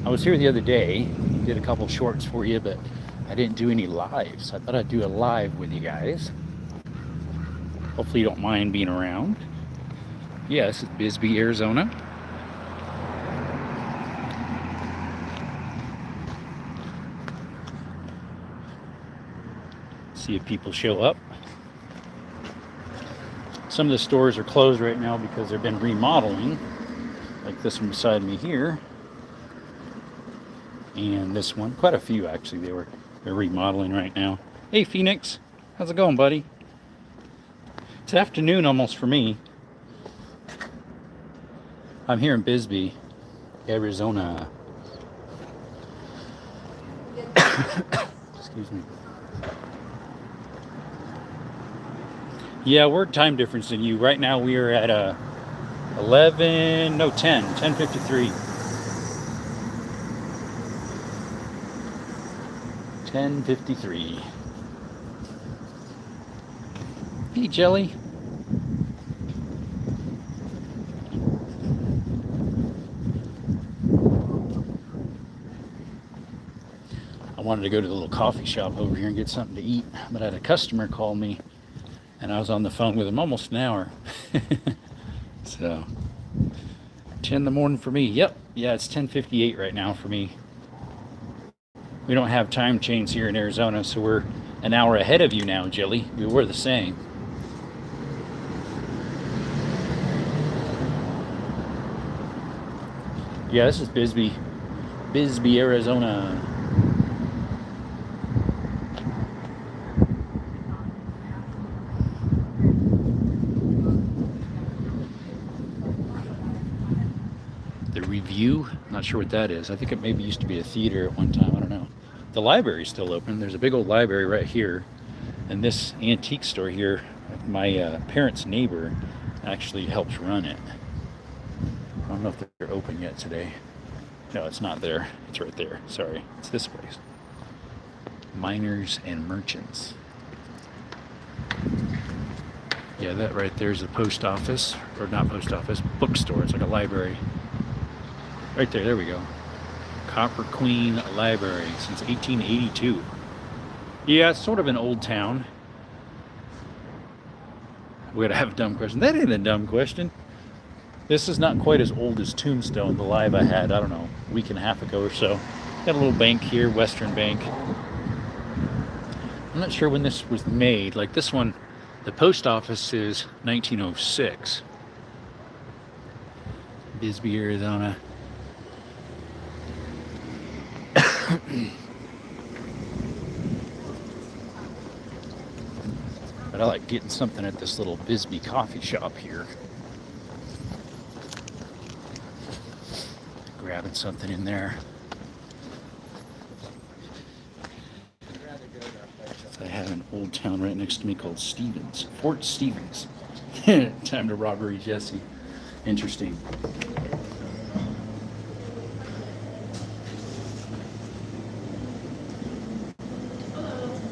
I was here the other day, did a couple shorts for you, but I didn't do any lives. I thought I'd do a live with you guys. Hopefully you don't mind being around. Yeah, this is Bisbee, Arizona. See if people show up. Some of the stores are closed right now because they've been remodeling, like this one beside me here, and this one. Quite a few actually. They're remodeling right now. Hey Phoenix, how's it going, buddy? It's afternoon almost for me. I'm here in Bisbee, Arizona. Excuse me. Yeah, we're time difference than you. Right now we are at 10:53. 10:53. Hey, Jelly. I wanted to go to the little coffee shop over here and get something to eat, but I had a customer call me, and I was on the phone with him almost an hour. So, 10 in the morning for me. Yep, yeah, it's 10:58 right now for me. We don't have time change here in Arizona, so we're an hour ahead of you now, Jelly. We were the same. Yeah, this is Bisbee, Arizona. The Review, not sure what that is. I think it maybe used to be a theater at one time. I don't know. The library's still open. There's a big old library right here, and this antique store here, my parents' neighbor actually helps run it. I don't know if they're open yet today. No, it's not there. It's right there. Sorry. It's this place. Miners and Merchants. Yeah, that right there is the post office. Or not post office, bookstore. It's like a library. Right there. There we go. Copper Queen Library since 1882. Yeah, it's sort of an old town. We gotta have a dumb question. That ain't a dumb question. This is not quite as old as Tombstone, the live I had, I don't know, a week and a half ago or so. Got a little bank here, Western Bank. I'm not sure when this was made. Like this one, the post office is 1906. Bisbee, Arizona. But I like getting something at this little Bisbee coffee shop here. Grabbing something in there. I have an old town right next to me called Stevens, Fort Stevens. Time to robbery Jesse. Interesting.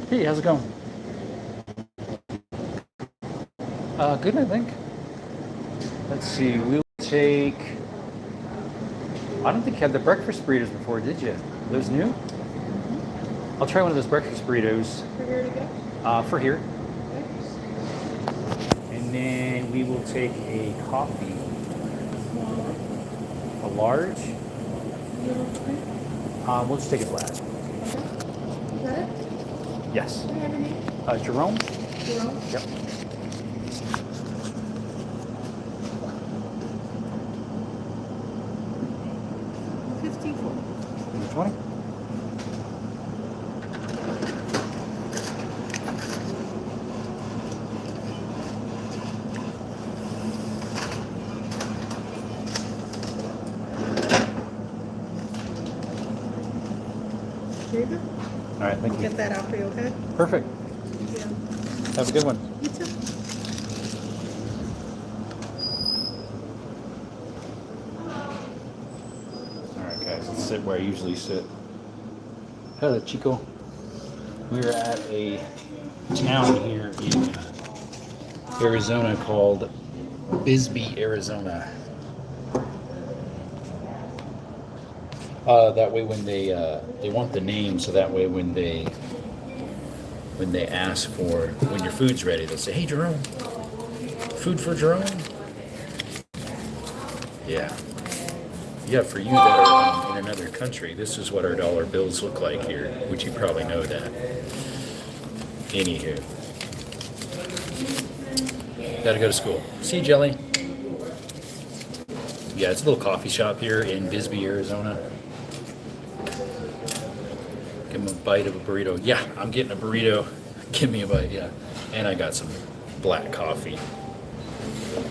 Hey, how's it going? Good, I think. Let's see, we'll take... I don't think you had the breakfast burritos before, did you? Are those new? I'll try one of those breakfast burritos. For here to go? For here. Okay. And then we will take a coffee. Smaller. A large. Little. We'll just take it flat. Okay. Is that it? Yes. Do you have your name? Jerome? Jerome? Yep. Number 20. Here you go. All right, thank you. Get that out for you, okay? Perfect. Yeah. Have a good one. You too. All right, guys, let's sit where I usually sit. Hello, Chico. We're at a town here in Arizona called Bisbee, Arizona. That way they want the name, so that way when they ask for when your food's ready, they'll say, "Hey, Jerome, food for Jerome." Yeah. Yeah, for you that are in another country, this is what our dollar bills look like here, which you probably know that. Anywho, gotta go to school. See you, Jelly. Yeah, it's a little coffee shop here in Bisbee, Arizona. Give him a bite of a burrito. Yeah, I'm getting a burrito. Give me a bite, yeah. And I got some black coffee.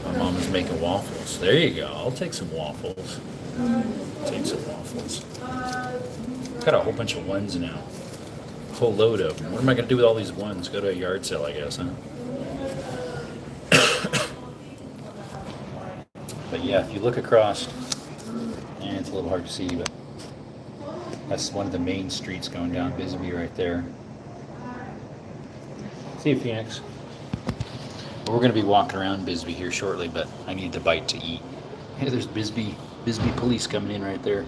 My mom is making waffles. There you go. I'll take some waffles. Take some waffles. Got a whole bunch of ones now. A whole load of them. What am I going to do with all these ones? Go to a yard sale, I guess, huh? But yeah, if you look across, and it's a little hard to see, but that's one of the main streets going down Bisbee right there. See you, Phoenix. Well, we're going to be walking around Bisbee here shortly, but I need the bite to eat. Hey, there's Bisbee police coming in right there.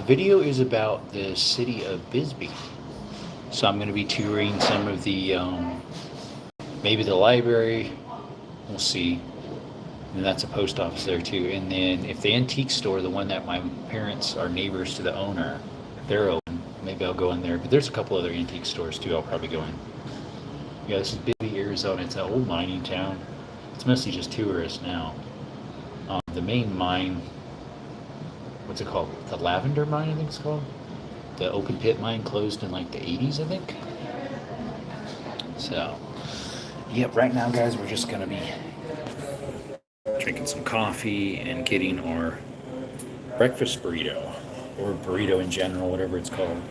Video is about the city of Bisbee. So I'm going to be touring some of the, maybe the library. We'll see. And that's a post office there too. And then if the antique store, the one that my parents are neighbors to the owner, they're open, maybe I'll go in there. But there's a couple other antique stores too I'll probably go in. Yeah, this is Bisbee, Arizona. It's an old mining town. It's mostly just tourists now. The main mine, what's it called? The Lavender Mine, I think it's called. The open pit mine closed in like the 80s, I think. So, yep, right now, guys, we're just going to be drinking some coffee and getting our breakfast burrito, or burrito in general, whatever it's called.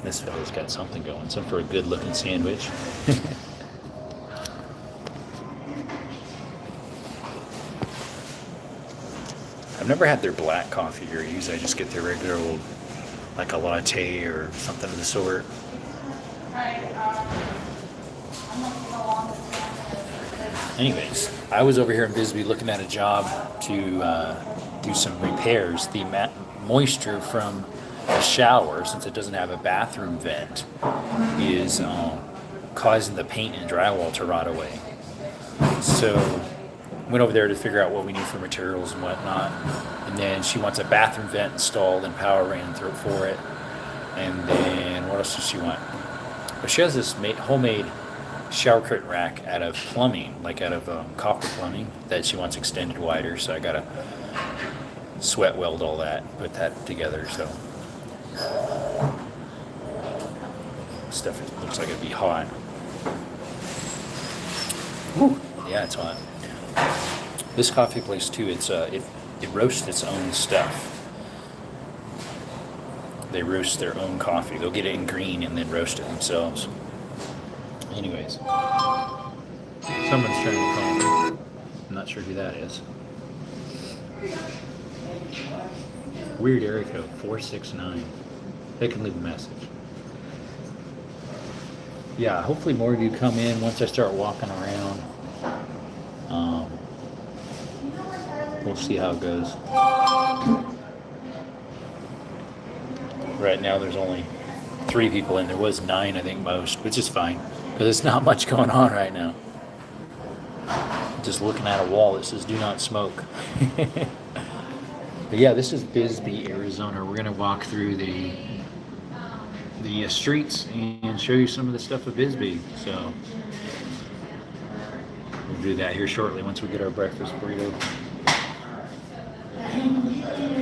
This fella's got something going, some for a good looking sandwich. I've never had their black coffee here. Usually I just get their regular old, like a latte or something of the sort. Anyways, I was over here in Bisbee looking at a job to do some repairs. The moisture from the shower, since it doesn't have a bathroom vent, is causing the paint and drywall to rot away. So went over there to figure out what we need for materials and whatnot. And then she wants a bathroom vent installed and power ran through for it. And then what else does she want? But she has this homemade shower curtain rack out of plumbing, like out of copper plumbing, that she wants extended wider. So I gotta sweat weld all that, put that together. So stuff looks like it'd be hot. Whew. Yeah, it's hot. This coffee place too, it roasts its own stuff. They roast their own coffee. They'll get it in green and then roast it themselves. Anyways, someone's trying to call me. I'm not sure who that is. Weird area code 469. They can leave a message. Yeah, hopefully more of you come in once I start walking around. We'll see how it goes. Right now there's only 3 people in. There was 9, I think, most, which is fine, because there's not much going on right now. Just looking at a wall that says "Do not smoke." But yeah, this is Bisbee, Arizona. We're gonna walk through the streets and show you some of the stuff of Bisbee. So we'll do that here shortly once we get our breakfast burrito.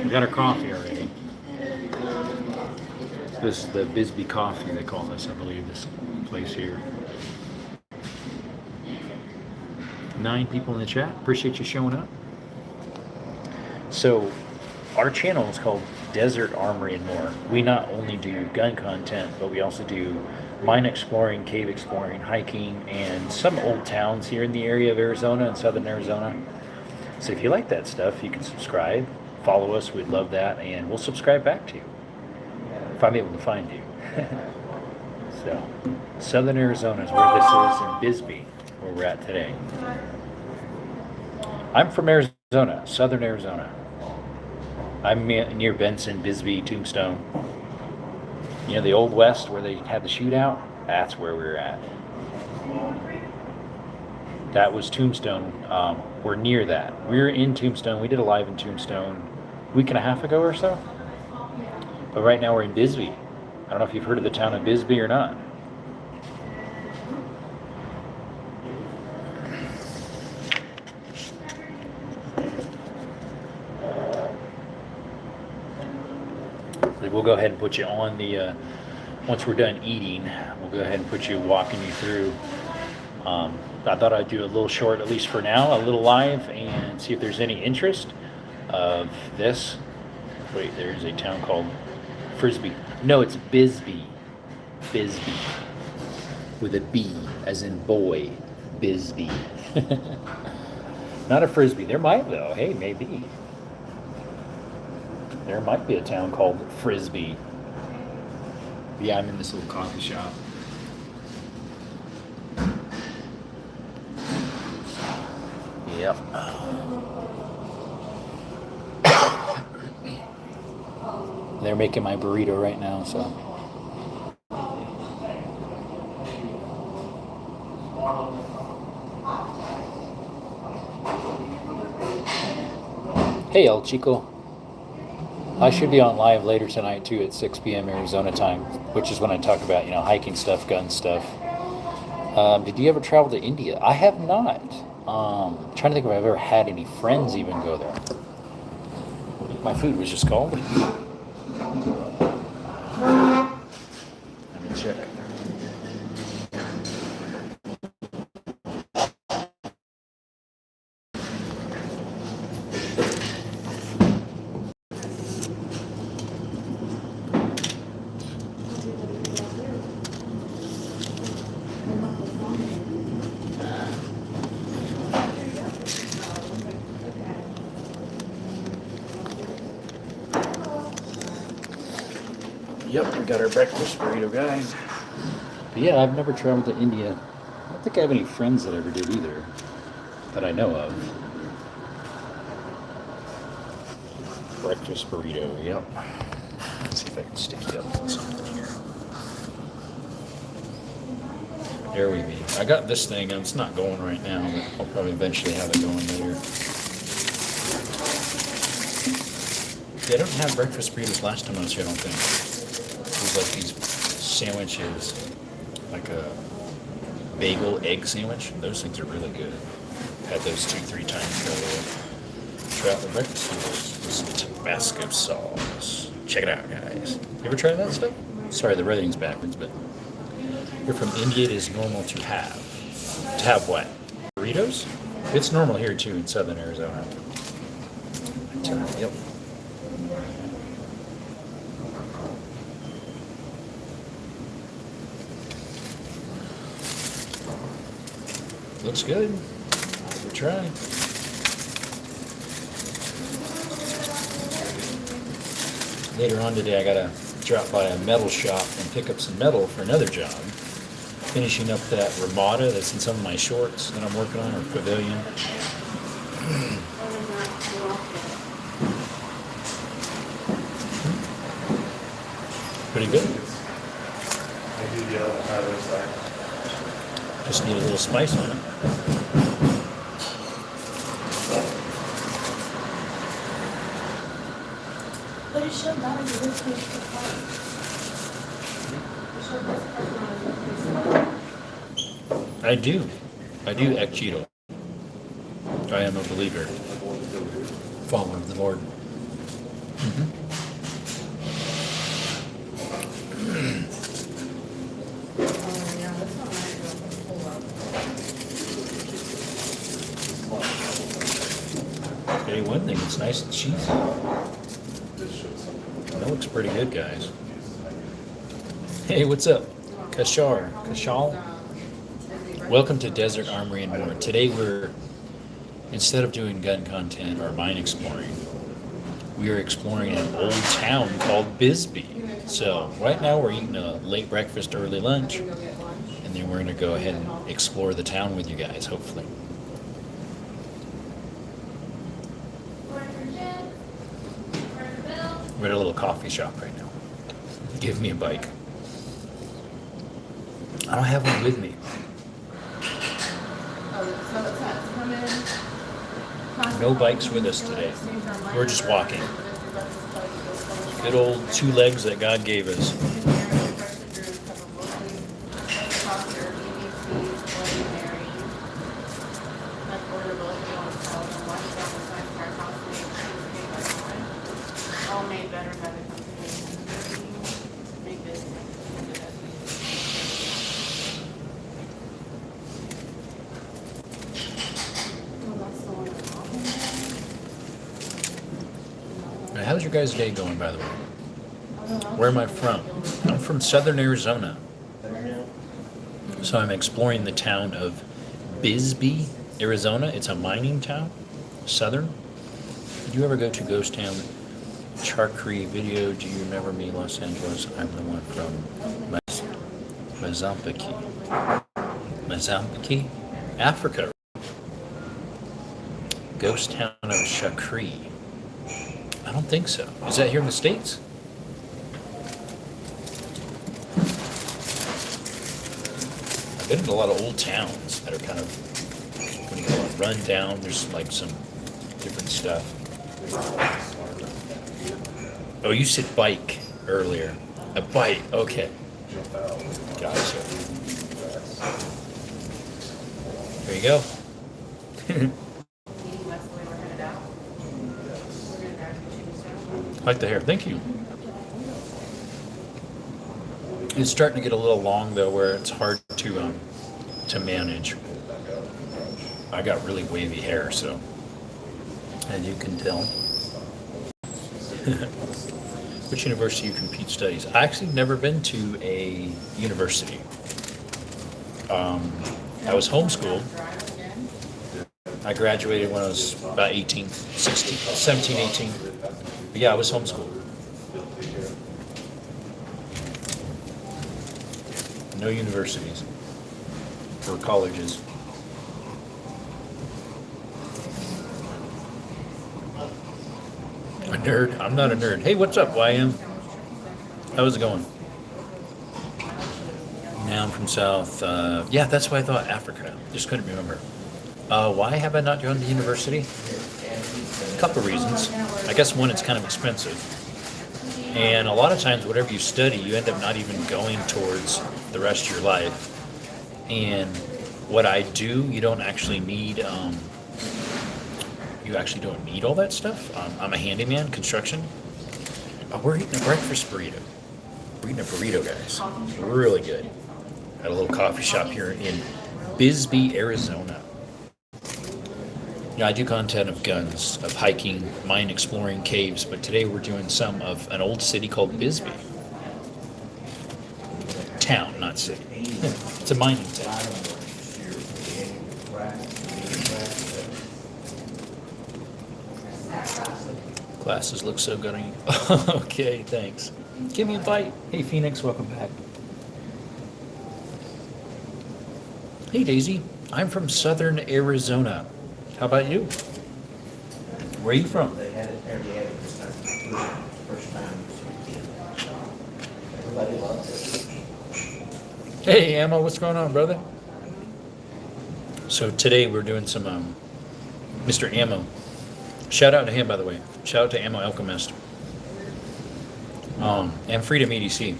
We got our coffee already. This is the Bisbee coffee, they call this, I believe, this place here. 9 people in the chat. Appreciate you showing up. So our channel is called Desert Armory and More. We not only do gun content, but we also do mine exploring, cave exploring, hiking, and some old towns here in the area of Arizona and southern Arizona. So if you like that stuff, you can subscribe, follow us. We'd love that, and we'll subscribe back to you if I'm able to find you. So southern Arizona is where this is, in Bisbee. where we're at today. I'm from Arizona, southern Arizona. I'm near Benson, Bisbee, Tombstone. You know, the Old West where they had the shootout? That's where we're at. That was Tombstone. We're near that. We're in Tombstone. We did a live in Tombstone a week and a half ago or so. But right now we're in Bisbee. I don't know if you've heard of the town of Bisbee or not. We'll go ahead and put you on the, once we're done eating, we'll go ahead and put you, walking you through. I thought I'd do a little short, at least for now, a little live, and see if there's any interest of this. Wait, there's a town called Frisbee. No, it's Bisbee. Bisbee. With a B, as in boy. Bisbee. Not a Frisbee. There might, though. Hey, maybe. There might be a town called Frisbee. Yeah, I'm in this little coffee shop. Yep. They're making my burrito right now, so. Hey, El Chico. I should be on live later tonight too at 6 p.m. Arizona time, which is when I talk about, hiking stuff, gun stuff. Did you ever travel to India? I have not. Trying to think if I've ever had any friends even go there. My food was just called. Let me check. Yep, we got our breakfast burrito, guys. But yeah, I've never traveled to India. I don't think I have any friends that ever did either, that I know of. Breakfast burrito, yep. Let's see if I can stick it up with something here. There we be. I got this thing, and it's not going right now, but I'll probably eventually have it going later. They don't have breakfast burritos last time I was here, I don't think. Like these sandwiches, like a bagel egg sandwich. Those things are really good. Had those 2-3 times. Try out the breakfast noodles with some Tabasco sauce. Check it out, guys. You ever tried that stuff? Sorry, the writing's backwards, but you're from India. It is normal to have. To have what? Burritos? It's normal here too in southern Arizona. Yep. Looks good. We'll try. Later on today, I gotta drop by a metal shop and pick up some metal for another job. Finishing up that Ramada that's in some of my shorts that I'm working on, or pavilion. Pretty good. I do the other side. Just need a little spice on it. But it should not be this I do ek Cheeto. I am a believer. Follower of the Lord. Okay, one thing, it's nice and cheesy. That looks pretty good, guys. Hey, what's up? Kashal? Welcome to Desert Armory and More. Today instead of doing gun content or mine exploring, we are exploring an old town called Bisbee. So right now we're eating a late breakfast, early lunch, and And then we're going to go ahead and explore the town with you guys, hopefully. We're at a little coffee shop right now. Give me a bike. I don't have one with me. No bikes with us today. We're just walking. Good old two legs that God gave us. How's your guys' day going, by the way? Where am I from? I'm from southern Arizona. So I'm exploring the town of Bisbee, Arizona. It's a mining town, southern. Did you ever go to Ghost Town? Charcree video, do you remember me, Los Angeles? I'm the one from Mozambique, Africa. Ghost Town of Charcree. I don't think so. Is that here in the States? I've been in a lot of old towns that are kind of, what do you call it, run down. There's like some different stuff. Oh, you said bike earlier. A bike, okay. Gotcha. There you go. I like the hair. Thank you. It's starting to get a little long though, where it's hard to manage. I got really wavy hair, so as you can tell. Which university you compete studies? I actually never been to a university. I was homeschooled. I graduated when I was about 18, 16, 17, 18. But yeah, I was homeschooled. No universities or colleges. A nerd? I'm not a nerd. Hey, what's up, YM? How's it going? Now I'm from South. Yeah, that's why I thought Africa. Just couldn't remember. Why have I not gone to university? A couple reasons. I guess one, it's kind of expensive. And a lot of times, whatever you study, you end up not even going towards the rest of your life. And what I do, you don't actually need, you actually don't need all that stuff. I'm a handyman, construction. We're eating a breakfast burrito. We're eating a burrito, guys. Really good. At a little coffee shop here in Bisbee, Arizona. Yeah, I do content of guns, of hiking, mine exploring, caves, but today we're doing some of an old city called Bisbee. Town, not city. It's a mining town. Glasses look so good on you. Okay, thanks. Give me a bite. Hey, Phoenix, welcome back. Hey, Daisy. I'm from southern Arizona. How about you? Where are you from? They had it there, they had it this time, first time. Everybody loves it. Hey, Ammo, what's going on, brother? So today we're doing some Mr. Ammo. Shout out to him, by the way. Shout out to Ammo Alchemist. And Freedom EDC.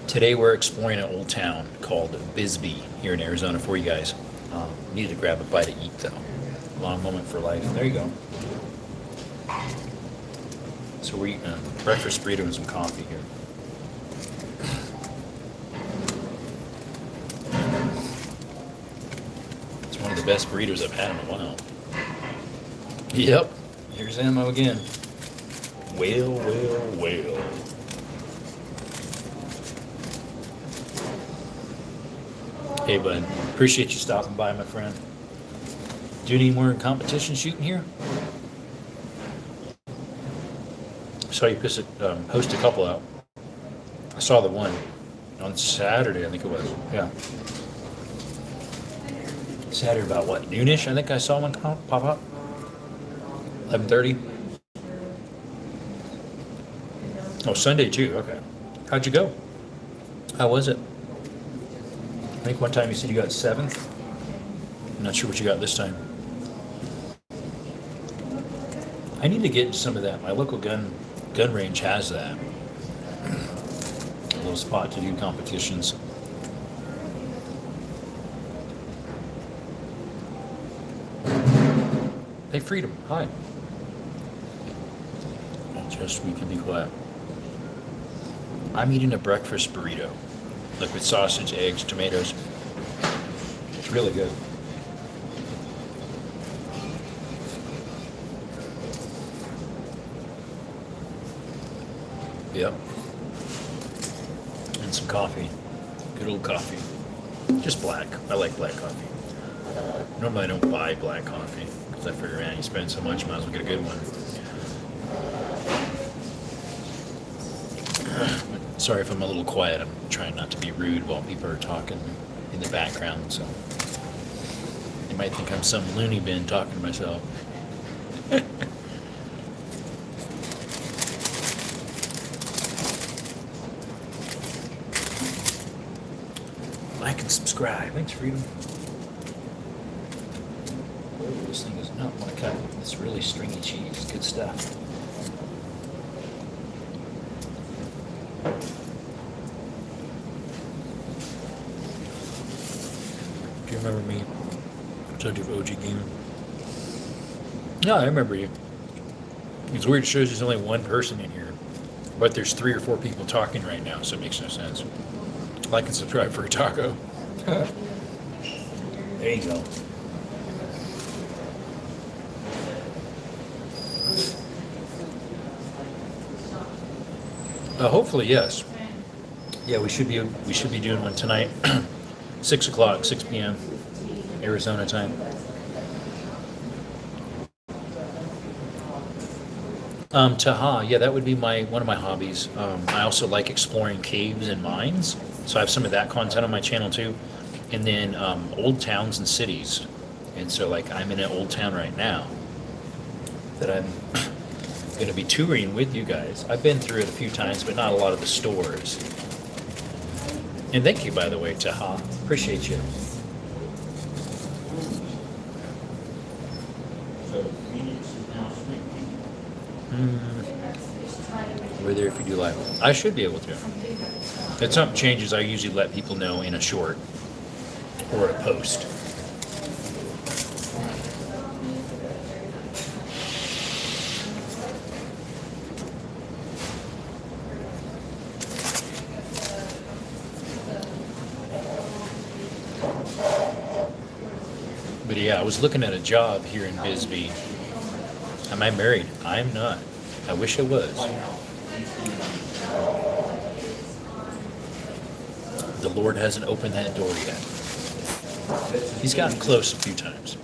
Today we're exploring an old town called Bisbee here in Arizona for you guys. Needed to grab a bite to eat though. Long moment for life. There you go. So we're eating a breakfast burrito and some coffee here. It's one of the best burritos I've had in a while. Yep. Here's Ammo again. Well, well, well. Hey, bud. Appreciate you stopping by, my friend. Do you need more competition shooting here? Saw you post a couple out. I saw the one. On Saturday, I think it was. Yeah. Saturday about what? Noonish, I think I saw one pop up. 11:30. Oh, Sunday too. Okay. How'd you go? How was it? I think one time you said you got seventh. I'm not sure what you got this time. I need to get into some of that. My local gun range has that. A little spot to do competitions. Hey, Freedom. Hi. Just we can be quiet. I'm eating a breakfast burrito, like with sausage, eggs, tomatoes. It's really good. Yep. And some coffee. Good old coffee. Just black. I like black coffee. Normally I don't buy black coffee because I figure, man, you spend so much, might as well get a good one. Sorry if I'm a little quiet. I'm trying not to be rude while people are talking in the background, so you might think I'm some loony bin talking to myself. Like and subscribe. Thanks, Freedom. Ooh, this thing does not want to cut. It's really stringy cheese. Good stuff. Do you remember me? I told you of OG Game. No, I remember you. It's weird. It shows there's only one person in here, but there's 3 or 4 people talking right now, so it makes no sense. Like and subscribe for a taco. There you go. Hopefully, yes. Yeah, we should be doing one tonight, 6 o'clock, 6 p.m. Arizona time. Taha, yeah, that would be one of my hobbies. I also like exploring caves and mines, so I have some of that content on my channel too. And then old towns and cities. And so, like, I'm in an old town right now that I'm going to be touring with you guys. I've been through it a few times, but not a lot of the stores. And thank you, by the way, Taha. Appreciate you. We're there if you do live. I should be able to. If something changes, I usually let people know in a short or a post. But yeah, I was looking at a job here in Bisbee. Am I married? I'm not. I wish I was. The Lord hasn't opened that door yet. He's gotten close a few times.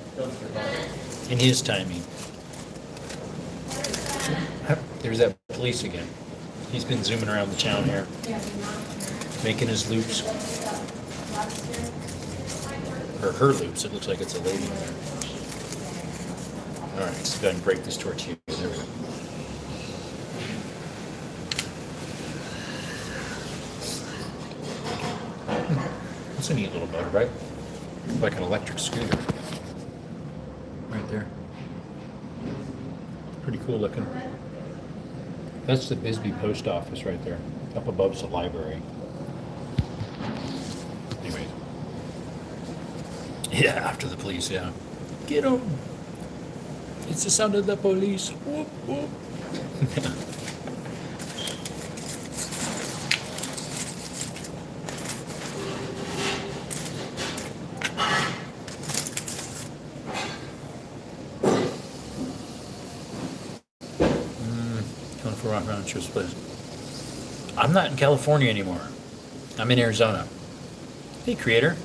In his timing. There's that police again. He's been zooming around the town here, making his loops. Or her loops. It looks like it's a lady in there. All right, let's go ahead and break this tortilla. There we go. That's a neat little motor, right? Like an electric scooter. Right there. Pretty cool looking. That's the Bisbee post office right there. Up above's the library. Anyways. Yeah, after the police, yeah. Get 'em! It's the sound of the police. Whoop, whoop. Going for a walk around Church Place. I'm not in California anymore. I'm in Arizona. Hey, creator.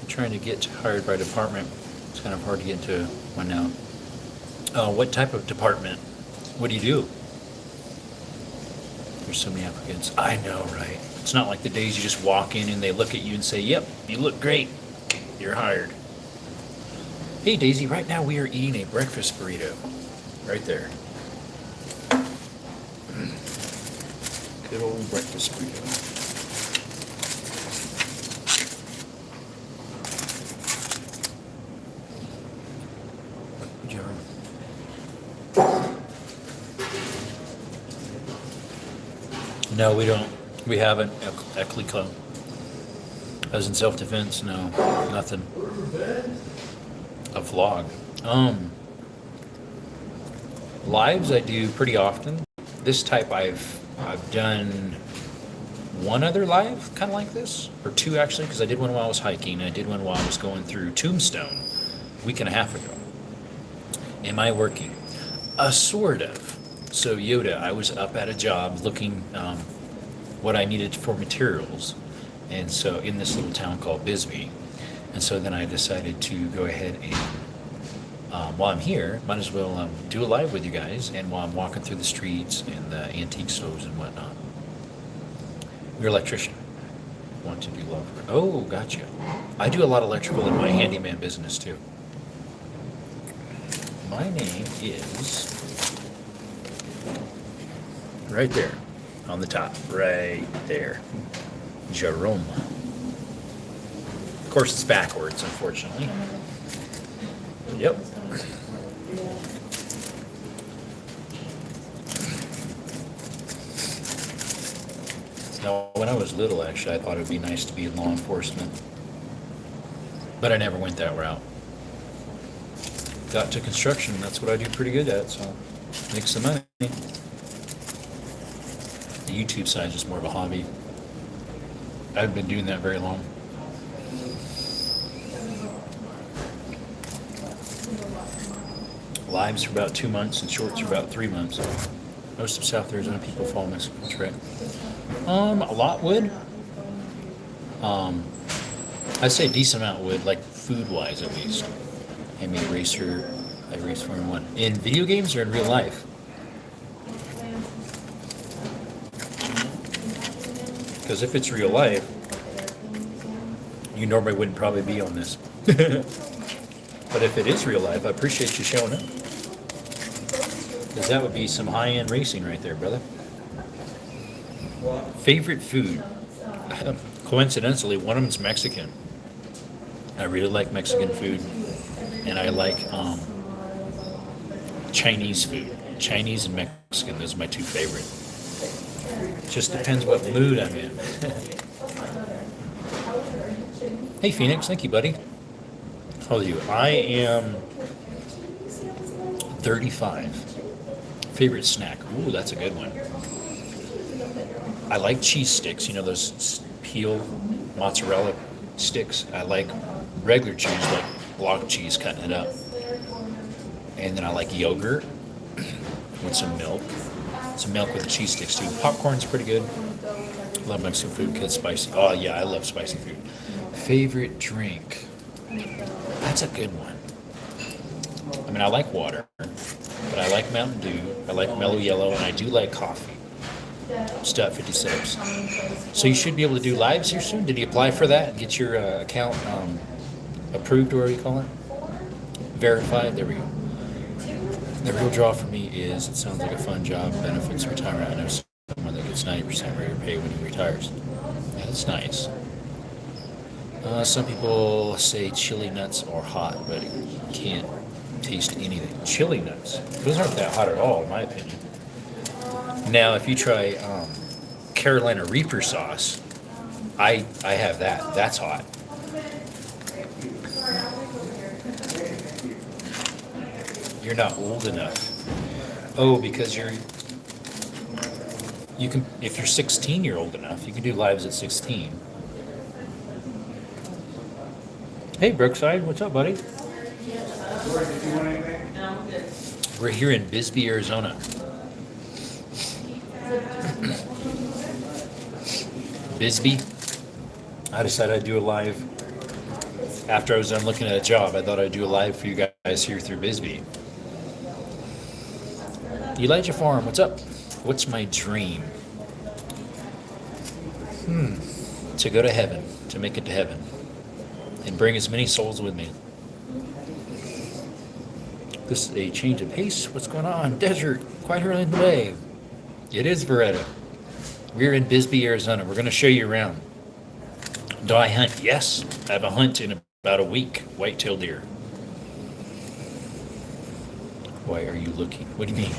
I'm trying to get hired by a department. It's kind of hard to get into one now. What type of department? What do you do? There's so many applicants. I know, right? It's not like the days you just walk in and they look at you and say, "Yep, you look great. You're hired." Hey, Daisy, right now we are eating a breakfast burrito. Right there. Good old breakfast burrito. No, we don't. We haven't. Eclico. As in self-defense, no, nothing. A vlog. Lives I do pretty often. This type I've done one other live kind of like this, or two actually, because I did one while I was hiking. I did one while I was going through Tombstone a week and a half ago. Am I working? Sort of. So Yoda, I was up at a job looking what I needed for materials, and so in this little town called Bisbee, and so then I decided to go ahead and while I'm here, might as well do a live with you guys, and while I'm walking through the streets and the antique stores and whatnot. You're an electrician. Want to do love? Oh, gotcha. I do a lot of electrical in my handyman business too. My name is right there on the top, right there, Jerome. Of course, it's backwards, unfortunately. Yep. Now, when I was little, actually, I thought it would be nice to be in law enforcement, but I never went that route. Got to construction, that's what I do pretty good at, so make some money. The YouTube side is just more of a hobby. I haven't been doing that very long. Lives for about 2 months and shorts for about 3 months. Most of South Arizona people follow me. That's right. A lot would. I'd say a decent amount would, like food-wise at least. I mean, racer, I race Formula 1. In video games or in real life? Because if it's real life, you normally wouldn't probably be on this. But if it is real life, I appreciate you showing up. Because that would be some high-end racing right there, brother. Favorite food? Coincidentally, one of them's Mexican. I really like Mexican food. And I like Chinese food. Chinese and Mexican, those are my two favorite. Just depends what mood I'm in. Hey, Phoenix. Thank you, buddy. How old are you? I am 35. Favorite snack? Ooh, that's a good one. I like cheese sticks. You know those peel mozzarella sticks? I like regular cheese, like block cheese, cutting it up. And then I like yogurt with some milk. Some milk with the cheese sticks too. Popcorn's pretty good. Love Mexican food because it's spicy. Oh yeah, I love spicy food. Favorite drink? That's a good one. I mean, I like water, but I like Mountain Dew. I like Mellow Yellow, and I do like coffee. Still at 56. So you should be able to do lives here soon. Did you apply for that and get your account approved, or what do you call it? Verified? There we go. The real draw for me is, it sounds like a fun job, benefits, retirement. I know someone that gets 90% rate of pay when he retires. Yeah, that's nice. Some people say chili nuts are hot, but you can't taste anything. Chili nuts, those aren't that hot at all, in my opinion. Now, if you try Carolina Reaper sauce, I have that. That's hot. You're not old enough. Oh, because you can, if you're 16, you're old enough. You can do lives at 16. Hey, Brookside, what's up, buddy? We're here in Bisbee, Arizona. Bisbee. I decided I'd do a live after I was done looking at a job. I thought I'd do a live for you guys here through Bisbee. Elijah Farm, what's up? What's my dream? To go to heaven, to make it to heaven, and bring as many souls with me. This is a change of pace. What's going on? Desert, quite early in the day. It is Beretta. We're in Bisbee, Arizona. We're going to show you around. Do I hunt? Yes. I have a hunt in about a week. White-tailed deer. Why are you looking? What do you mean?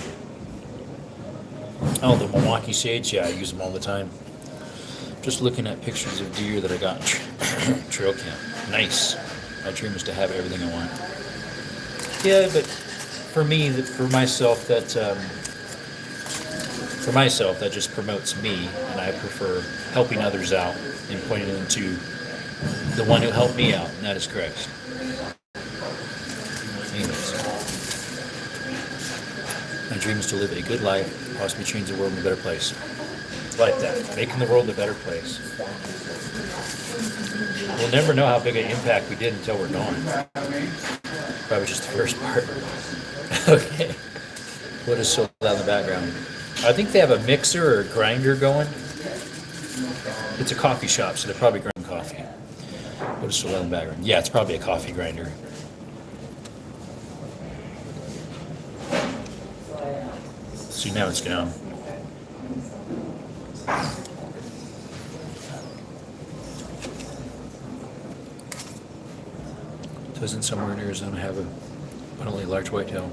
Oh, the Milwaukee Sage? Yeah, I use them all the time. Just looking at pictures of deer that I got in trail camp. Nice. My dream is to have everything I want. Yeah, but for me, for myself, that just promotes me, and I prefer helping others out and pointing them to the one who helped me out, and that is Christ. Anyways, my dream is to live a good life, possibly change the world in a better place. Like that, making the world a better place. We'll never know how big an impact we did until we're gone. Probably just the first part. Okay. What is so loud in the background? I think they have a mixer or a grinder going. It's a coffee shop, so they're probably grinding coffee. What is so loud in the background? Yeah, it's probably a coffee grinder. See, now it's down. Doesn't somewhere in Arizona have a abundantly large whitetail?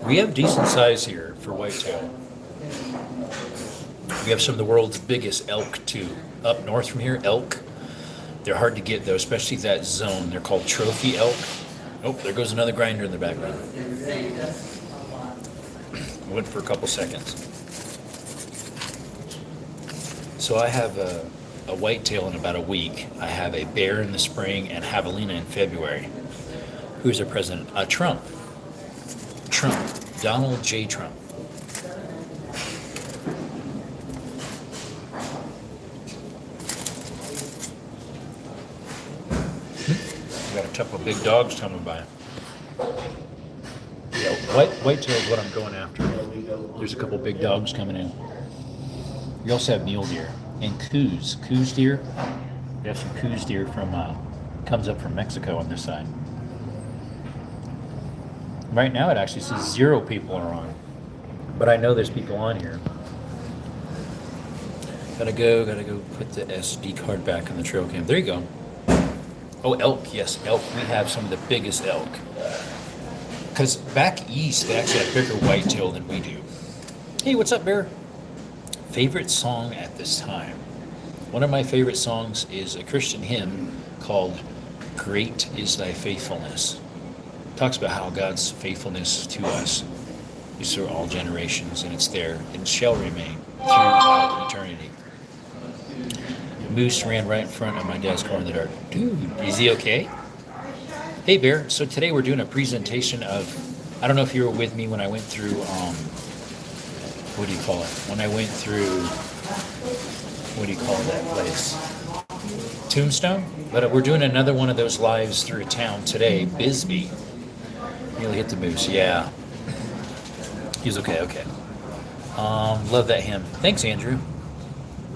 We have decent size here for whitetail. We have some of the world's biggest elk too. Up north from here, elk. They're hard to get though, especially that zone. They're called trophy elk. Oh, there goes another grinder in the background. Went for a couple seconds. So I have a whitetail in about a week. I have a bear in the spring and javelina in February. Who's our president? Trump. Trump. Donald J. Trump. Got a couple of big dogs coming by. Yeah, whitetail is what I'm going after. There's a couple big dogs coming in. We also have mule deer and coos deer. We have some coos deer from comes up from Mexico on this side. Right now, it actually says 0 people are on, but I know there's people on here. Gotta go put the SD card back in the trail cam. There you go. Oh, elk, yes, elk. We have some of the biggest elk. Because back east, they actually have bigger whitetail than we do. Hey, what's up, Bear? Favorite song at this time? One of my favorite songs is a Christian hymn called Great is Thy Faithfulness. It talks about how God's faithfulness to us is through all generations, and it's there and shall remain throughout eternity. Moose ran right in front of my dad's car in the dark. Dude, is he okay? Hey, Bear. So today we're doing a presentation of, I don't know if you were with me when I went through, what do you call it? When I went through, what do you call that place? Tombstone? But we're doing another one of those lives through a town today, Bisbee. Nearly hit the moose, yeah. He's okay. Love that hymn. Thanks, Andrew.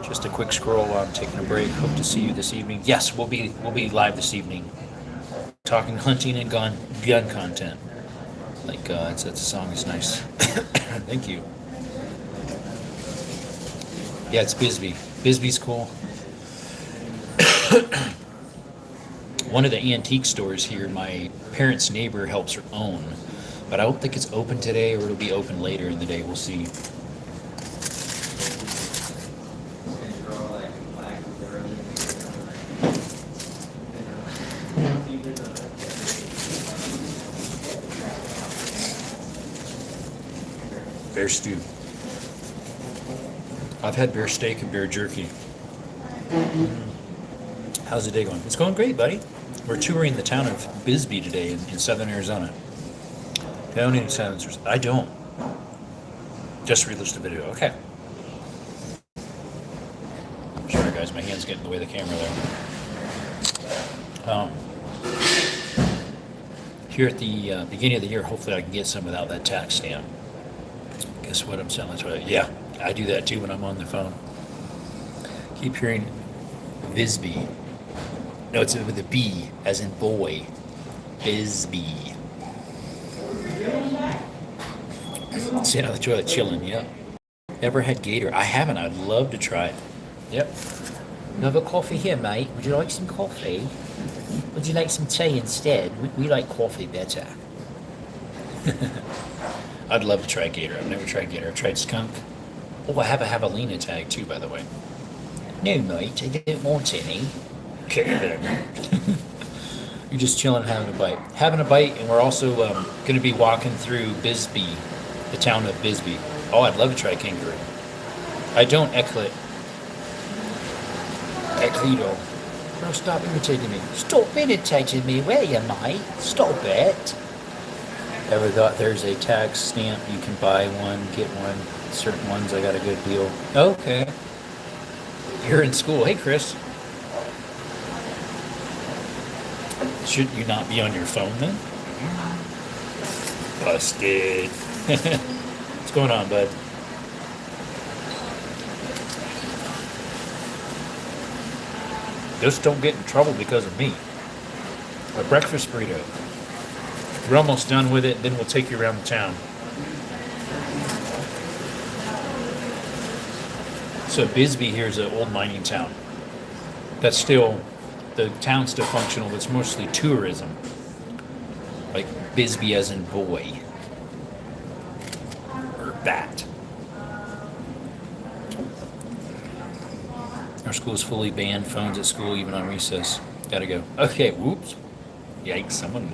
Just a quick scroll while I'm taking a break. Hope to see you this evening. Yes, we'll be live this evening. Talking hunting and gun content. Like that's a song. It's nice. Thank you. Yeah, it's Bisbee. Bisbee's cool. One of the antique stores here, my parents' neighbor helps her own, but I don't think it's open today, or it'll be open later in the day. We'll see. Bear stew. I've had bear steak and bear jerky. How's the day going? It's going great, buddy. We're touring the town of Bisbee today in southern Arizona. Down in southern Arizona. I don't. Just released a video. Okay. Sorry, guys. My hand's getting in the way of the camera there. Here at the beginning of the year, hopefully I can get some without that tax stamp. Guess what I'm selling? Yeah, I do that too when I'm on the phone. Keep hearing Bisbee. No, it's with a B, as in boy. Bisbee. Sitting on the toilet chilling, yeah. Ever had gator? I haven't. I'd love to try it. Yep. Another coffee here, mate. Would you like some coffee? Would you like some tea instead? We like coffee better. I'd love to try gator. I've never tried gator. I've tried skunk. Oh, I have a javelina tag too, by the way. No, mate, I don't want any. You're just chilling, having a bite. Having a bite, and we're also going to be walking through Bisbee, the town of Bisbee. Oh, I'd love to try kangaroo. I don't eclit. Eclido. No, stop imitating me. Stop imitating me, will you, mate? Stop it. Ever thought there's a tag stamp? You can buy one, get one. Certain ones, I got a good deal. Okay. You're in school. Hey, Chris. Shouldn't you not be on your phone then? Busted. What's going on, bud? Just don't get in trouble because of me. A breakfast burrito. We're almost done with it, then we'll take you around the town. So Bisbee here is an old mining town. That's still, the town's still functional, but it's mostly tourism. Like Bisbee as in boy. Or bat. Our school's fully banned phones at school, even on recess. Gotta go. Okay, whoops. Yikes, someone.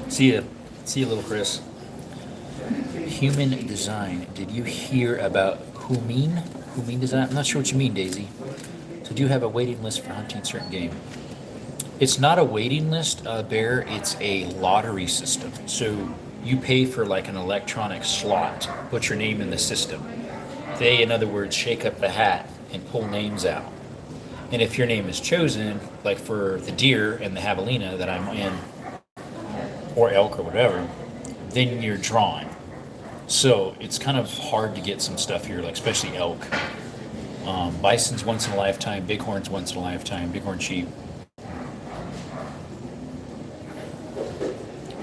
See ya, little Chris. Human design. Did you hear about Humin? Humin design? I'm not sure what you mean, Daisy. So do you have a waiting list for hunting a certain game? It's not a waiting list, Bear. It's a lottery system. So you pay for like an electronic slot, put your name in the system. They, in other words, shake up the hat and pull names out. And if your name is chosen, like for the deer and the javelina that I'm in, or elk or whatever, then you're drawn. So it's kind of hard to get some stuff here, like especially elk. Bison's once in a lifetime, bighorn's once in a lifetime, bighorn sheep.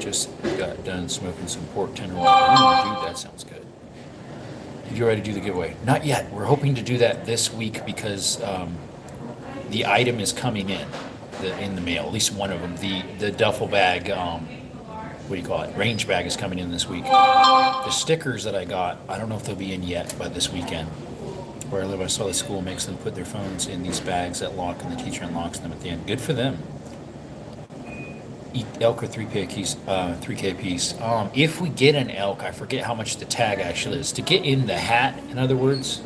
Just got done smoking some pork tenderloin. Ooh, dude, that sounds good. Did you already do the giveaway? Not yet. We're hoping to do that this week because the item is coming in the mail. At least one of them. The duffel bag. What do you call it? Range bag is coming in this week. The stickers that I got, I don't know if they'll be in yet by this weekend. Where I live, I saw the school makes them put their phones in these bags that lock, and the teacher unlocks them at the end. Good for them. Eat elk or 3K piece. 3K piece. If we get an elk, I forget how much the tag actually is. To get in the hat, in other words,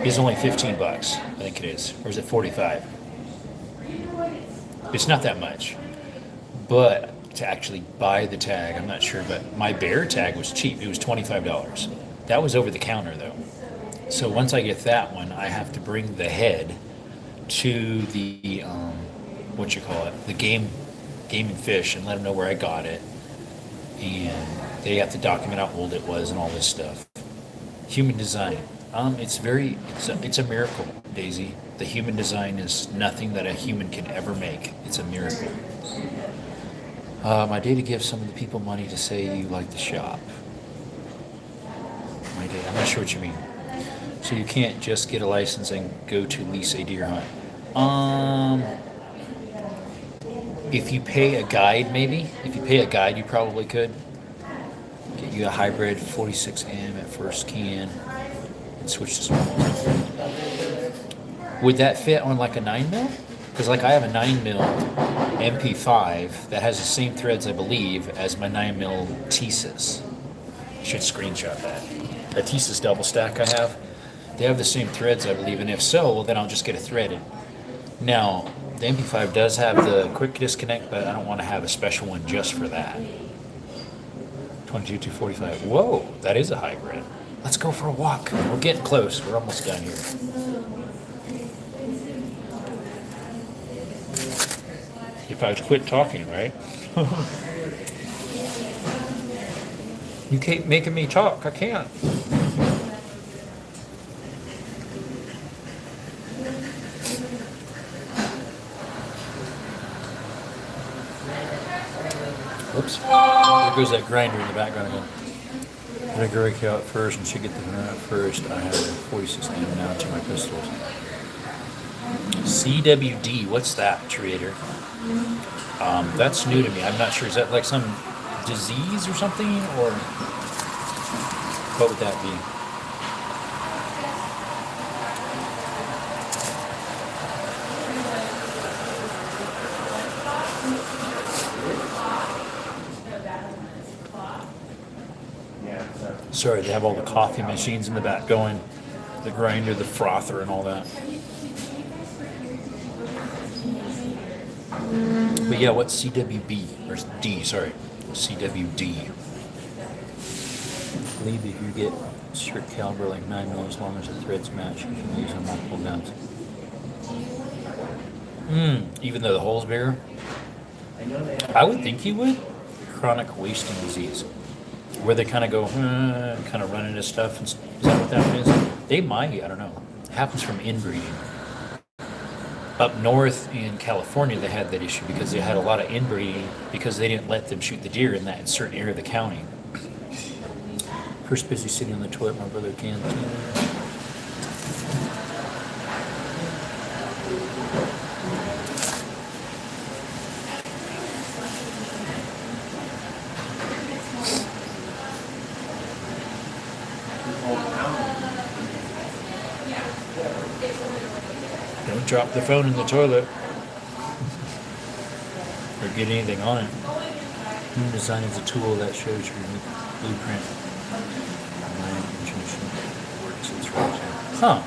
is only $15. I think it is, or is it 45? It's not that much, but to actually buy the tag, I'm not sure. But my bear tag was cheap. It was $25. That was over the counter though. So once I get that one, I have to bring the head to the the game and fish, and let them know where I got it, and they have to document how old it was and all this stuff. Human design. It's a miracle, Daisy. The human design is nothing that a human can ever make. It's a miracle. My day to give some of the people money to say you like the shop. My day. I'm not sure what you mean. So you can't just get a license and go to lease a deer hunt. If you pay a guide, maybe. If you pay a guide, you probably could. Get you a hybrid 46M at first can and switch to small. Would that fit on like a 9mm? Because like I have a 9mm MP5 that has the same threads, I believe, as my 9mm Thesis. I should screenshot that. The Thesis double stack I have, they have the same threads, I believe, and if so, well, then I'll just get a threaded. Now, the MP5 does have the quick disconnect, but I don't want to have a special one just for that. 22 to 45. Whoa, that is a hybrid. Let's go for a walk. We're getting close. We're almost done here. If I quit talking, right? You keep making me talk. I can't. Whoops. There goes that grinder in the background again. Let a girl out first and she get the gun out first. I have a 46 ammo now to my pistols. CWD, what's that, Trader? That's new to me. I'm not sure. Is that like some disease or something? Or what would that be? Yeah, so. Sorry, they have all the coffee machines in the back going. The grinder, the frother, and all that. But yeah, what's CWB? Or D, sorry. CWD. I believe if you get strict caliber like 9mm as long as the threads match, you can use on multiple guns. Even though the hole's bigger? I know they have. I would think you would. Chronic wasting disease. Where they kind of go, kind of run into stuff. Is that what that is? They might, I don't know. It happens from inbreeding. Up north in California, they had that issue because they had a lot of inbreeding because they didn't let them shoot the deer in that certain area of the county. First busy sitting on the toilet, my brother can. Don't drop the phone in the toilet or get anything on it. Human design is a tool that shows your unique blueprint. Mind intuition works its right. Huh.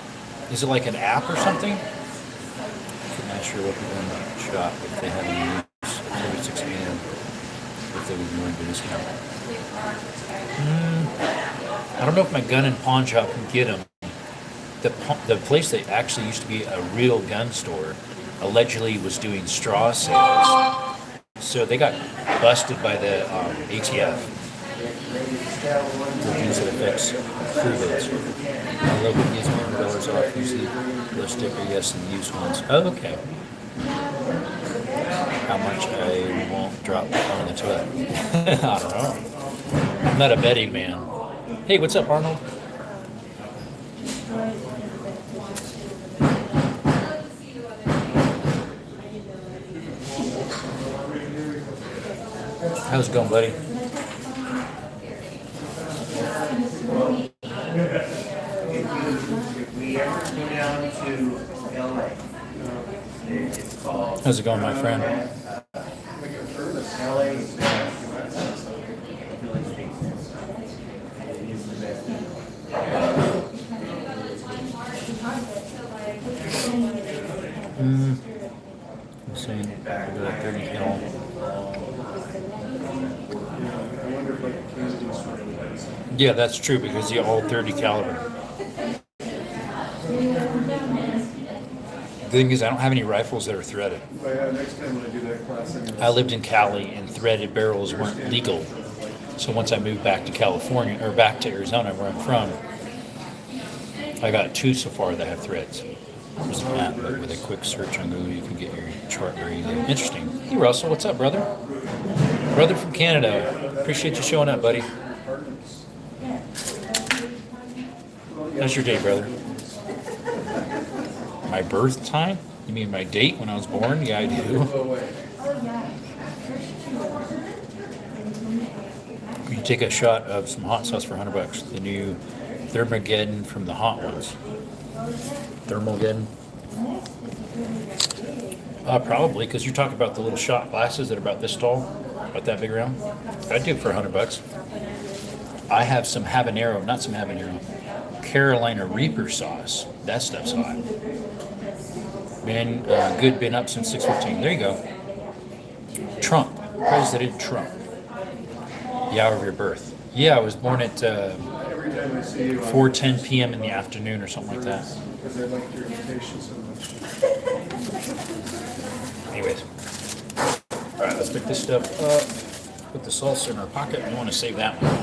Is it like an app or something? I'm not sure what people in the shop if they have any use. 36 a.m. if they would be willing to discount. I don't know if my gun and pawn shop can get them. The place that actually used to be a real gun store allegedly was doing straw sales. So they got busted by the ATF. The things that affects crew beds. My local gives me $100 off, usually the sticker, yes, and the used ones. Oh, okay. How much I won't drop the phone in the toilet. I don't know. I'm not a betting man. Hey, what's up, Arnold? How's it going, buddy? If we ever go down to LA, it's called. How's it going, my friend? LA is it is the best. I'm saying I got 30 cal. Yeah, that's true because you all 30 caliber. The thing is, I don't have any rifles that are threaded. Next time when I do that class, I lived in Cali and threaded barrels weren't legal. So once I moved back to California, or back to Arizona where I'm from, I got 2 so far that have threads. There's an app, but with a quick search on Google, you can get your chart very easily. Interesting. Hey, Russell, what's up, brother? Brother from Canada. Appreciate you showing up, buddy. How's your day, brother? My birth time? You mean my date when I was born? Yeah, I do. You take a shot of some hot sauce for $100. The new Thermogeddon from the hot ones. Thermogeddon. Probably, because you're talking about the little shot glasses that are about this tall, about that big around. I'd do it for $100. I have some habanero, not some habanero, Carolina Reaper sauce. That stuff's hot. Been good, been up since 6:15. There you go. Trump, President Trump. The hour of your birth. Yeah, I was born at 4:10 p.m. in the afternoon or something like that. Because I like your invitation so much. Anyways. All right, let's pick this stuff up. Put the salsa in our pocket. You want to save that one.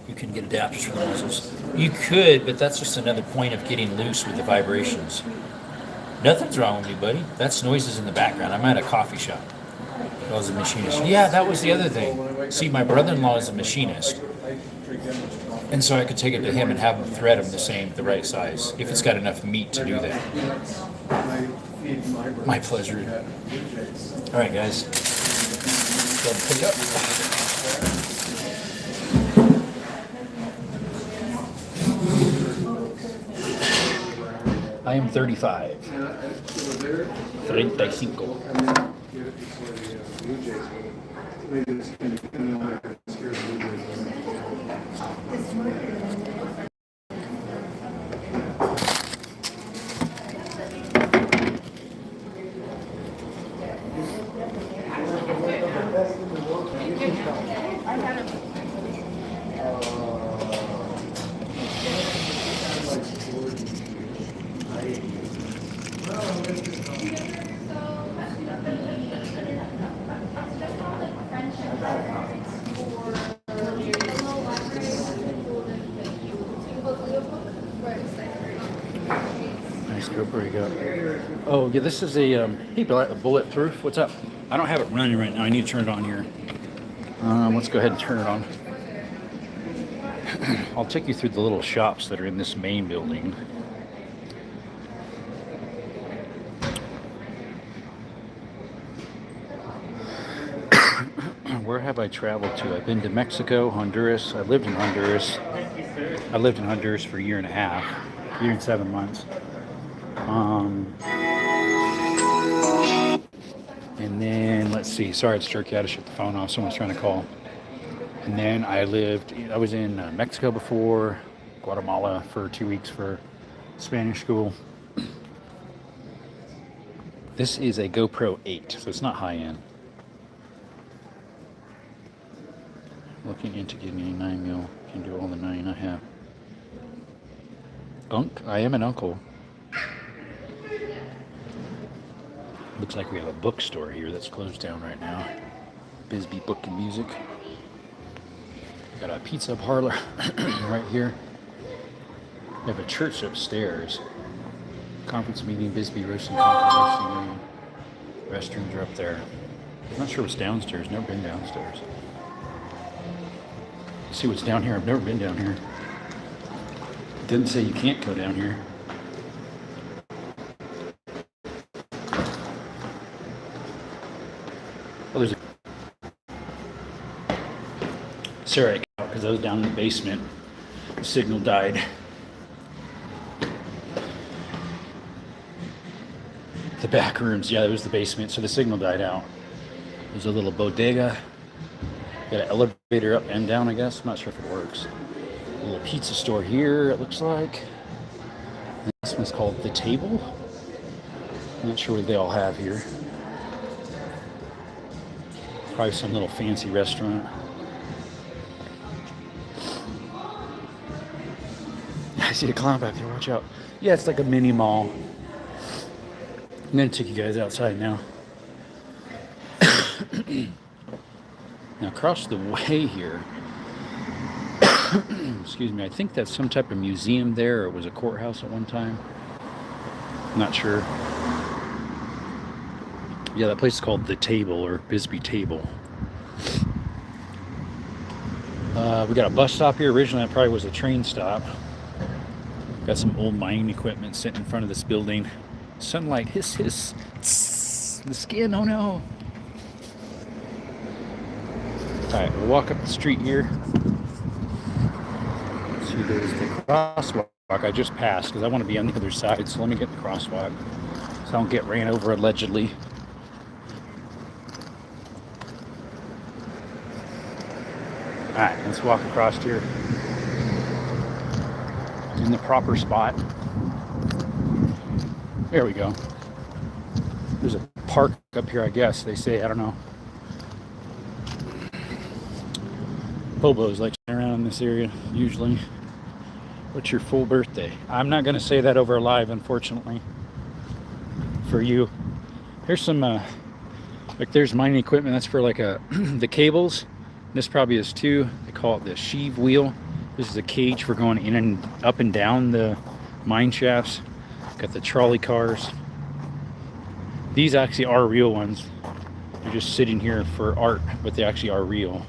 You can get adapters for the muzzles. You could, but that's just another point of getting loose with the vibrations. Nothing's wrong with me, buddy. That's noises in the background. I'm at a coffee shop. was a machinist. Yeah, that was the other thing. See, my brother-in-law is a machinist, I drink that much coffee. and so I could take it to him and have him thread them the right size, if it's got enough meat to do that. I feed my birds. My pleasure. Blue jays. All right, guys. Go pick up. I am 35. And so they're, 35. I mean, get it before the blue jays, but maybe it's kind of like a scare blue jays. Nice GoPro you got. Oh, yeah, this is a bulletproof. What's up? I don't have it running right now. I need to turn it on here. Let's go ahead and turn it on. I'll take you through the little shops that are in this main building. Where have I traveled to? I've been to Mexico, Honduras. I lived in Honduras. I lived in Honduras for a year and a half, year and 7 months. And then, let's see. Sorry, it's jerky. I had to shut the phone off. Someone's trying to call. And then I was in Mexico before, Guatemala for 2 weeks for Spanish school. This is a GoPro 8, so it's not high end. Looking into getting a 9mm. Can do all the 9 I have. I am an uncle. Looks like we have a bookstore here that's closed down right now. Bisbee Book and Music. Got a pizza parlor right here. We have a church upstairs. Conference meeting, Bisbee Roasting Conference. Restrooms are up there. I'm not sure what's downstairs. Never been downstairs. Let's see what's down here. I've never been down here. It didn't say you can't go down here. Oh, there's a... Sorry, because I was down in the basement. The signal died. The back rooms, yeah, it was the basement, so the signal died out. There's a little bodega. Got an elevator up and down, I guess. I'm not sure if it works. A little pizza store here, it looks like. And this one's called The Table. I'm not sure what they all have here. Probably some little fancy restaurant. I see the clown back there, watch out. Yeah, it's like a mini mall. I'm gonna take you guys outside now. Now across the way here, excuse me, I think that's some type of museum there, or it was a courthouse at one time. I'm not sure. Yeah, that place is called The Table, or Bisbee Table. We got a bus stop here. Originally, that probably was a train stop. Got some old mining equipment sitting in front of this building. Sunlight, hiss, hiss. Tss, the skin, oh no. Alright, we'll walk up the street here. See, there's the crosswalk I just passed because I want to be on the other side, so let me get the crosswalk so I don't get ran over allegedly. Alright, let's walk across here in the proper spot. There we go. There's a park up here, I guess, they say. I don't know. Hobos like around in this area, usually. What's your full birthday? I'm not going to say that over live, unfortunately, for you. Here's some, like there's mining equipment. That's for like the cables. This probably is too. They call it the sheave wheel. This is a cage for going in and up and down the mine shafts. Got the trolley cars. These actually are real ones. They're just sitting here for art, but they actually are real.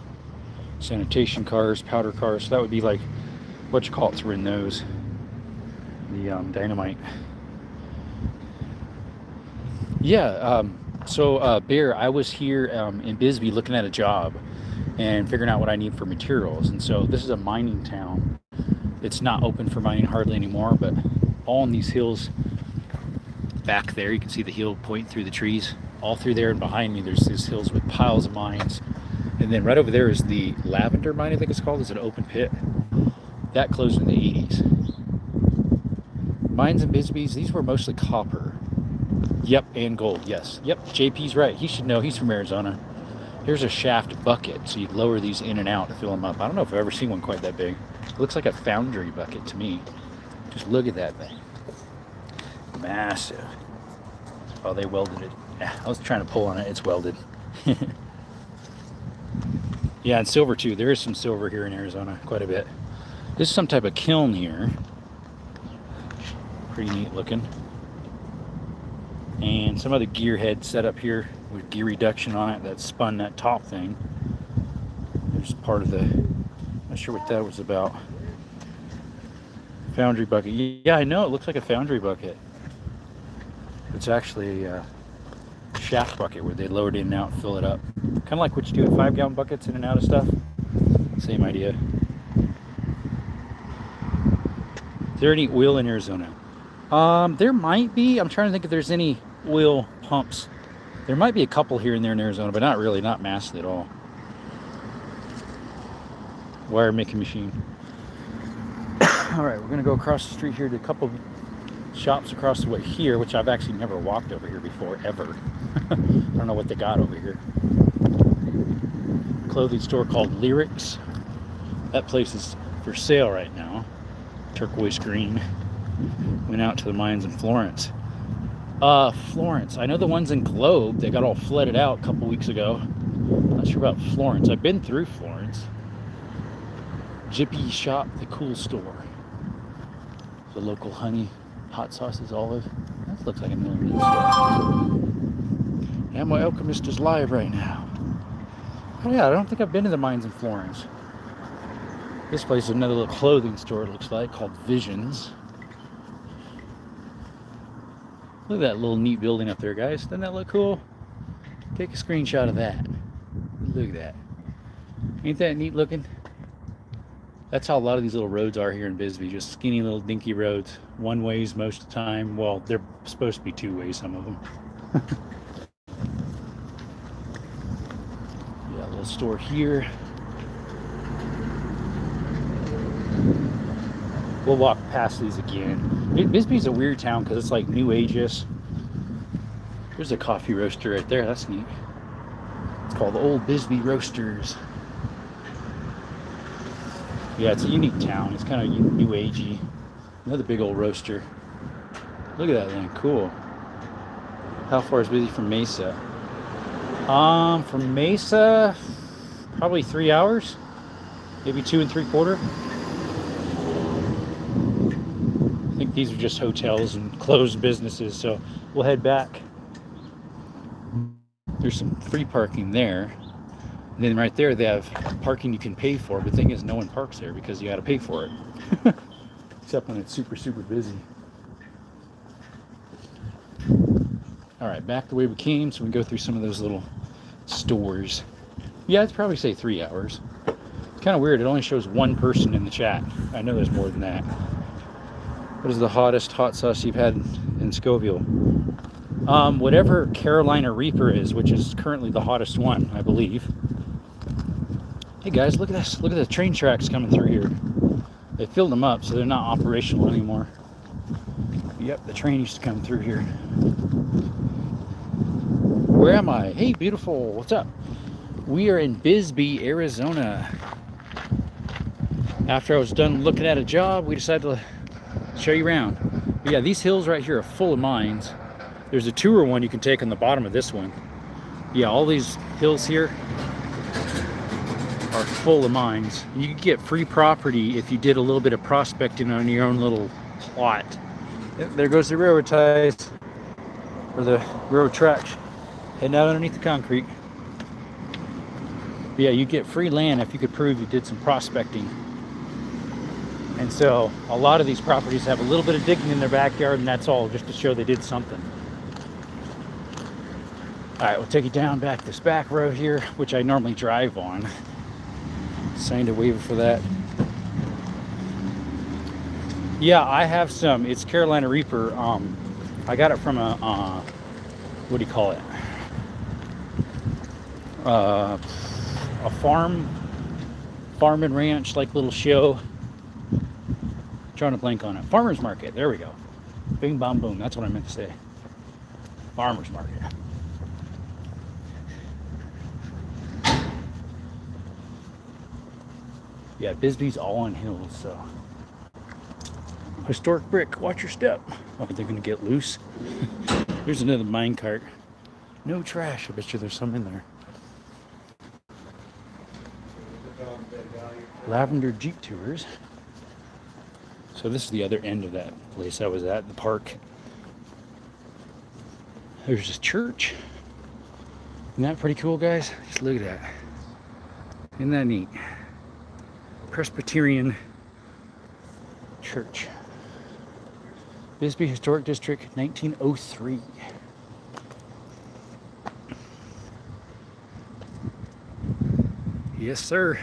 Sanitation cars, powder cars. So that would be like what you call it's were in those. The dynamite. Yeah. So Bear, I was here in Bisbee looking at a job and figuring out what I need for materials. And so this is a mining town. It's not open for mining hardly anymore, but all in these hills back there, you can see the hill point through the trees. All through there and behind me, there's these hills with piles of mines. And then right over there is the lavender mine, I think it's called. It's an open pit. That closed in the 80s. Mines in Bisbee's, these were mostly copper. Yep, and gold, yes. Yep, JP's right. He should know. He's from Arizona. Here's a shaft bucket, so you'd lower these in and out to fill them up. I don't know if I've ever seen one quite that big. It looks like a foundry bucket to me. Just look at that thing. Massive. Oh, they welded it. I was trying to pull on it. It's welded. Yeah, and silver too. There is some silver here in Arizona, quite a bit. This is some type of kiln here. Pretty neat looking. And some other gear head set up here with gear reduction on it that spun that top thing. There's part of the, not sure what that was about. Foundry bucket. Yeah, I know, it looks like a foundry bucket. It's actually a shaft bucket where they lower it in and out and fill it up. Kind of like what you do with 5-gallon buckets in and out of stuff. Same idea. Is there any oil in Arizona? There might be. I'm trying to think if there's any oil pumps. There might be a couple here and there in Arizona, but not really, not massive at all. Wire making machine. All right, we're gonna go across the street here to a couple shops across the way here, which I've actually never walked over here before, ever. I don't know what they got over here. Clothing store called Lyrics. That place is for sale right now. Turquoise green. Went out to the mines in Florence. Florence. I know the ones in Globe, they got all flooded out a couple weeks ago. Not sure about Florence. I've been through Florence. Jippy Shop, the cool store. The local honey, hot sauces, olive. That looks like a million store. Ammo Alchemist is live right now. Oh yeah, I don't think I've been to the mines in Florence. This place is another little clothing store, it looks like, called Visions. Look at that little neat building up there, guys. Doesn't that look cool? Take a screenshot of that. Look at that. Ain't that neat looking? That's how a lot of these little roads are here in Bisbee. Just skinny little dinky roads. One ways most of the time. Well, they're supposed to be two ways, some of them. Yeah, a little store here. We'll walk past these again. Bisbee's a weird town because it's like new ageist. There's a coffee roaster right there. That's neat. It's called the Old Bisbee Roasters. Yeah, it's a unique town. It's kind of new agey. Another big old roaster. Look at that thing. Cool. How far is Bisbee from Mesa? From Mesa, probably 3 hours. Maybe 2 3/4. I think these are just hotels and closed businesses, so we'll head back. There's some free parking there. And then right there they have parking you can pay for, but the thing is no one parks there because you got to pay for it. Except when it's super, super busy. All right, back the way we came, so we can go through some of those little stores. Yeah, I'd probably say 3 hours. It's kind of weird, it only shows one person in the chat. I know there's more than that. What is the hottest hot sauce you've had in Scoville? Whatever Carolina Reaper is, which is currently the hottest one, I believe. Hey guys, look at this. Look at the train tracks coming through here. They filled them up, so they're not operational anymore. Yep, the train used to come through here. Where am I? Hey, beautiful. What's up? We are in Bisbee, Arizona. After I was done looking at a job, we decided to show you around. But yeah, these hills right here are full of mines. There's a tour one you can take on the bottom of this one. Yeah, all these hills here are full of mines. You could get free property if you did a little bit of prospecting on your own little plot. There goes the railroad ties, or the railroad tracks, heading out underneath the concrete. But yeah, you get free land if you could prove you did some prospecting. And so a lot of these properties have a little bit of digging in their backyard, and that's all just to show they did something. All right, we'll take you down back this back road here, which I normally drive on. Signed a waiver for that. Yeah, I have some. It's Carolina Reaper. I got it from a what do you call it? A farm and ranch like little show. Trying to blank on it. Farmers market. There we go. Bing, bom, boom. That's what I meant to say. Farmers market. Yeah, Bisbee's all on hills, so. Historic brick. Watch your step. Oh, they're gonna get loose. Here's another mine cart. No trash. I bet you there's some in there. Lavender Jeep Tours. So this is the other end of that place I was at, the park. There's this church. Isn't that pretty cool, guys? Just look at that. Isn't that neat? Presbyterian Church. Bisbee Historic District, 1903. Yes, sir.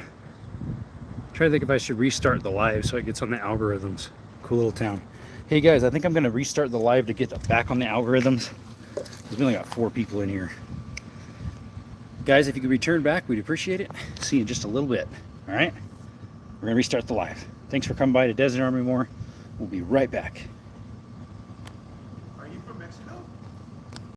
Trying to think if I should restart the live so it gets on the algorithms. Cool little town. Hey guys, I think I'm gonna restart the live to get back on the algorithms. There's only got 4 people in here. Guys, if you could return back, we'd appreciate it. See you in just a little bit. All right, we're gonna restart the live. Thanks for coming by to Desert Army More. We'll be right back.